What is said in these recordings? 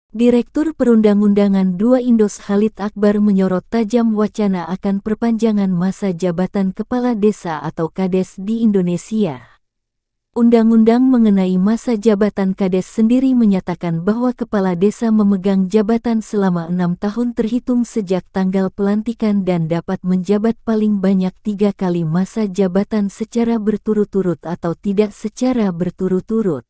Direktur Perundang-undangan 2 Indos Khalid Akbar menyorot tajam wacana akan perpanjangan masa jabatan kepala desa atau Kades di Indonesia. Undang-undang mengenai masa jabatan Kades sendiri menyatakan bahwa kepala desa memegang jabatan selama 6 tahun terhitung sejak tanggal pelantikan dan dapat menjabat paling banyak 3 kali masa jabatan secara berturut-turut atau tidak secara berturut-turut.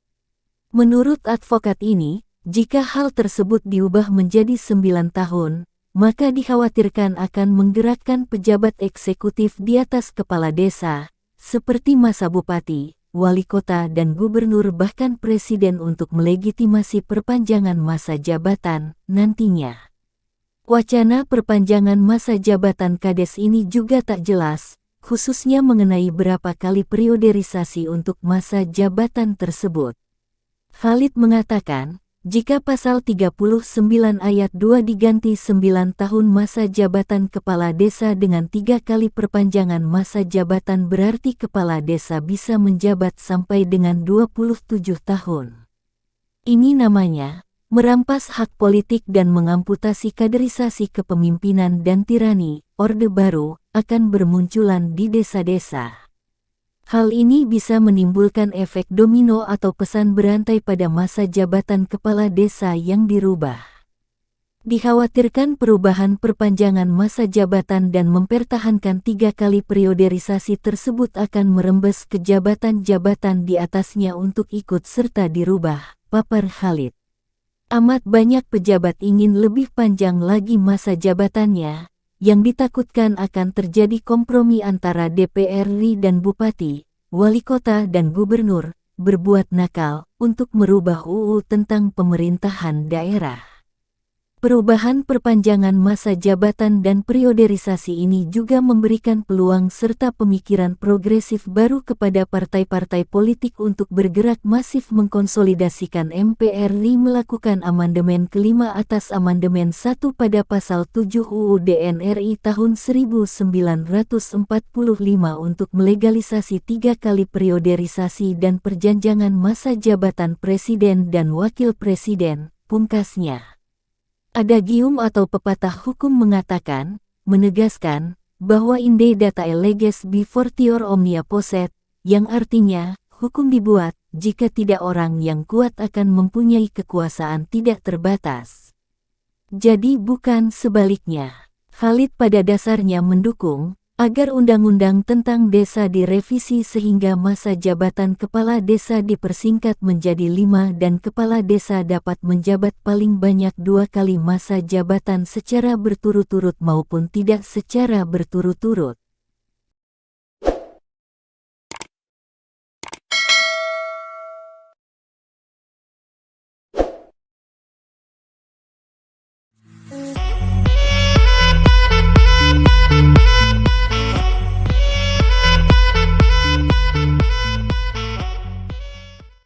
Menurut advokat ini, jika hal tersebut diubah menjadi 9 tahun, maka dikhawatirkan akan menggerakkan pejabat eksekutif di atas kepala desa, seperti masa bupati, wali kota dan gubernur bahkan presiden untuk melegitimasi perpanjangan masa jabatan nantinya. Wacana perpanjangan masa jabatan Kades ini juga tak jelas, khususnya mengenai berapa kali perioderisasi untuk masa jabatan tersebut. Khalid mengatakan, jika pasal 39 ayat 2 diganti 9 tahun masa jabatan kepala desa dengan 3 kali perpanjangan masa jabatan berarti kepala desa bisa menjabat sampai dengan 27 tahun. Ini namanya merampas hak politik dan mengamputasi kaderisasi kepemimpinan dan tirani, Orde Baru, akan bermunculan di desa-desa. Hal ini bisa menimbulkan efek domino atau pesan berantai pada masa jabatan kepala desa yang dirubah. Dikhawatirkan perubahan perpanjangan masa jabatan dan mempertahankan 3 kali perioderisasi tersebut akan merembes ke jabatan-jabatan di atasnya untuk ikut serta dirubah, papar Khalid. Amat banyak pejabat ingin lebih panjang lagi masa jabatannya, yang ditakutkan akan terjadi kompromi antara DPR RI dan bupati, wali kota dan gubernur, berbuat nakal untuk merubah UU tentang pemerintahan daerah. Perubahan perpanjangan masa jabatan dan perioderisasi ini juga memberikan peluang serta pemikiran progresif baru kepada partai-partai politik untuk bergerak masif mengkonsolidasikan MPR RI melakukan amandemen kelima atas amandemen 1 pada pasal 7 UU DNRI tahun 1945 untuk melegalisasi 3 kali perioderisasi dan perjanjangan masa jabatan presiden dan wakil presiden, pungkasnya. Adagium atau pepatah hukum mengatakan, menegaskan, bahwa inde data leges bifortior omnia posset, yang artinya, hukum dibuat, jika tidak orang yang kuat akan mempunyai kekuasaan tidak terbatas. Jadi bukan sebaliknya. Khalid pada dasarnya mendukung, agar undang-undang tentang desa direvisi sehingga masa jabatan kepala desa dipersingkat menjadi 5 dan kepala desa dapat menjabat paling banyak 2 kali masa jabatan secara berturut-turut maupun tidak secara berturut-turut.